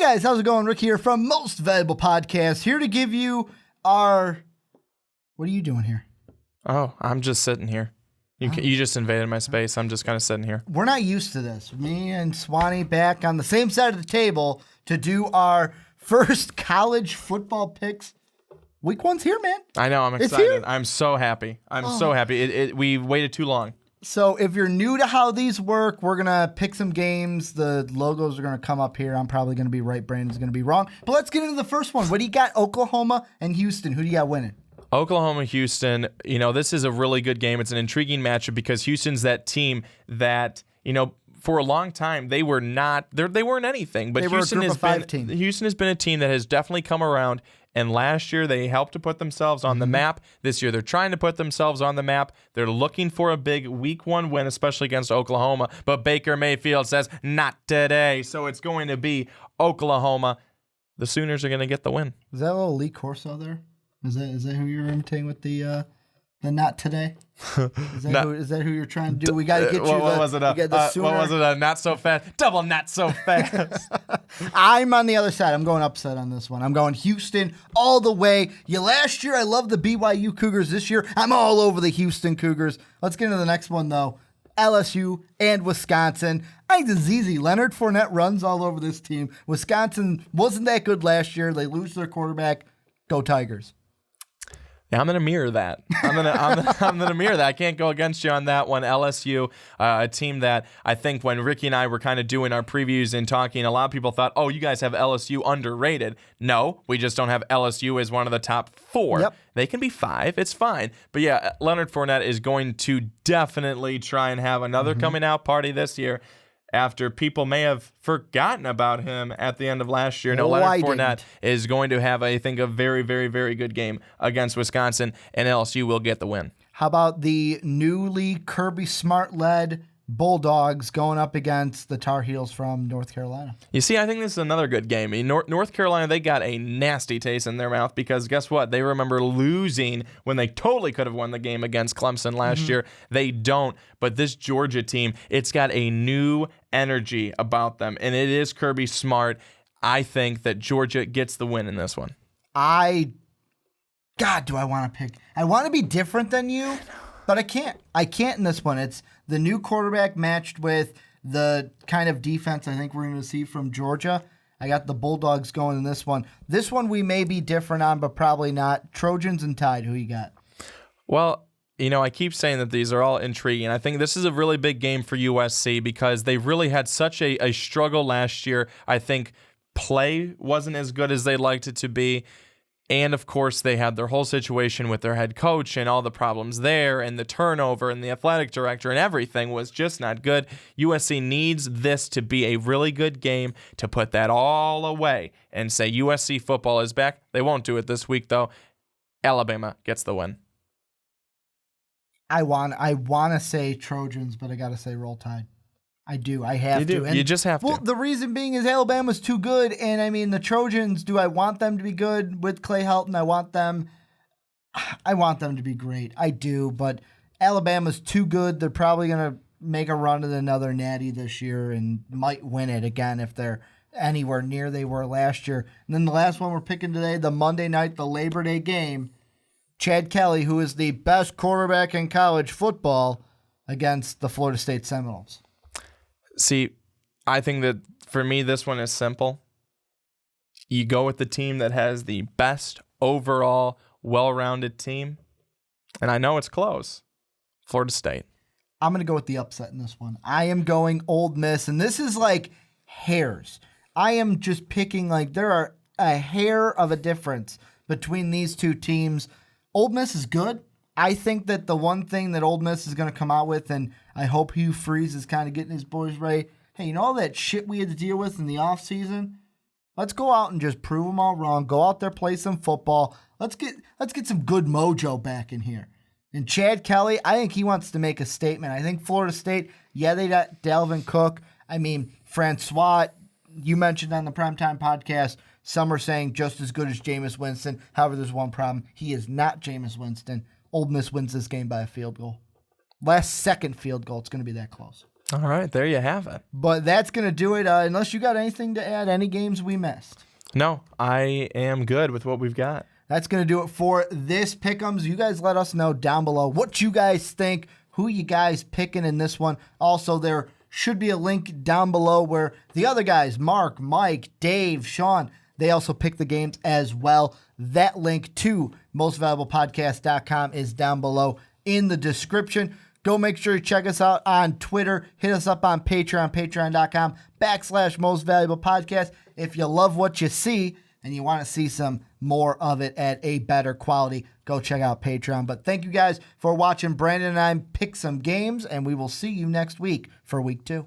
guys, how's it going? Rick here from Most Valuable Podcast, here to give you our... What are you doing here? Oh, I'm just sitting here. You just invaded my space. I'm just kind of sitting here. We're not used to this. Me and Swanee back on the same side of the table to do our first college football picks. Week one's here, man. I know. I'm excited. I'm so happy. So happy. We waited too long. So if you're new to how these work, we're going to pick some games. The logos are going to come up here. I'm probably going to be right. Brandon's going to be wrong. But let's get into the first one. What do you got? Oklahoma and Houston. Who do you got winning? Oklahoma, Houston, this is a really good game. It's an intriguing matchup because Houston's that team that, for a long time they weren't anything. But Houston has been a team that has definitely come around. And last year they helped to put themselves on the map. This year they're trying to put themselves on the map. They're looking for a big week one win, especially against Oklahoma. But Baker Mayfield says, not today. So it's going to be Oklahoma. The Sooners are going to get the win. Is that a little Lee Corso there? Is that who you're imitating with the not today? Is that who you're trying to do? We got to get you. What was it? Not so fast. Double not so fast. I'm on the other side. I'm going upset on this one. I'm going Houston all the way. Last year I loved the BYU Cougars. This year I'm all over the Houston Cougars. Let's get into the next one though. LSU and Wisconsin. I think it's easy. Leonard Fournette runs all over this team. Wisconsin wasn't that good last year. They lose their quarterback. Go Tigers. Yeah, I'm going to mirror that. I'm going to mirror that. I can't go against you on that one. LSU, a team that I think when Ricky and I were kind of doing our previews and talking, a lot of people thought, oh, you guys have LSU underrated. No, we just don't have LSU as one of the top 4. Yep. They can be 5. It's fine. But yeah, Leonard Fournette is going to definitely try and have another coming out party this year. After people may have forgotten about him at the end of last year. No, Leonard Fournette is going to have, I think, a very, very, very good game against Wisconsin, and LSU will get the win. How about the newly Kirby Smart-led Bulldogs going up against the Tar Heels from North Carolina? You see, I think this is another good game. North Carolina, they got a nasty taste in their mouth because guess what? They remember losing when they totally could have won the game against Clemson last year. They don't. But this Georgia team, it's got a new energy about them, and it is Kirby Smart. I think that Georgia gets the win in this one. God, do I want to pick? I want to be different than you, but I can't. I can't in this one. It's the new quarterback matched with the kind of defense I think we're going to see from Georgia. I got the Bulldogs going in this one. This one we may be different on, but probably not. Trojans and Tide, who you got? Well, I keep saying that these are all intriguing. I think this is a really big game for USC because they really had such a struggle last year. I think play wasn't as good as they liked it to be. And, of course, they had their whole situation with their head coach and all the problems there and the turnover and the athletic director and everything was just not good. USC needs this to be a really good game to put that all away and say USC football is back. They won't do it this week, though. Alabama gets the win. I want to say Trojans, but I got to say Roll Tide. I do. I have to. And, you just have to. Well, the reason being is Alabama's too good. And, I mean, the Trojans, do I want them to be good with Clay Helton? I want them to be great. I do. But Alabama's too good. They're probably going to make a run at another natty this year and might win it again if they're anywhere near they were last year. And then the last one we're picking today, the Monday night, the Labor Day game, Chad Kelly, who is the best quarterback in college football, against the Florida State Seminoles. See, I think that for me, this one is simple. You go with the team that has the best overall well-rounded team. And I know it's close. Florida State. I'm going to go with the upset in this one. I am going Ole Miss, and this is like hairs. I am just picking there are a hair of a difference between these two teams. Ole Miss is good. I think that the one thing that Ole Miss is going to come out with, and I hope Hugh Freeze is kind of getting his boys ready, hey, all that shit we had to deal with in the offseason? Let's go out and just prove them all wrong. Go out there, play some football. Let's get some good mojo back in here. And Chad Kelly, I think he wants to make a statement. I think Florida State, they got Dalvin Cook. I mean, Francois, you mentioned on the Primetime Podcast, some are saying just as good as Jameis Winston. However, there's one problem. He is not Jameis Winston. Ole Miss wins this game by a field goal. Last second field goal. It's going to be that close. All right, there you have it. But that's going to do it. Unless you got anything to add, any games we missed. No, I am good with what we've got. That's going to do it for this Pick'ems. You guys let us know down below what you guys think, who you guys picking in this one. Also, there should be a link down below where the other guys, Mark, Mike, Dave, Sean, they also pick the games as well. That link to mostvaluablepodcast.com is down below in the description. Go make sure you check us out on Twitter. Hit us up on Patreon, patreon.com/mostvaluablepodcast. If you love what you see and you want to see some more of it at a better quality, go check out Patreon. But thank you guys for watching Brandon and I pick some games, and we will see you next week for week 2.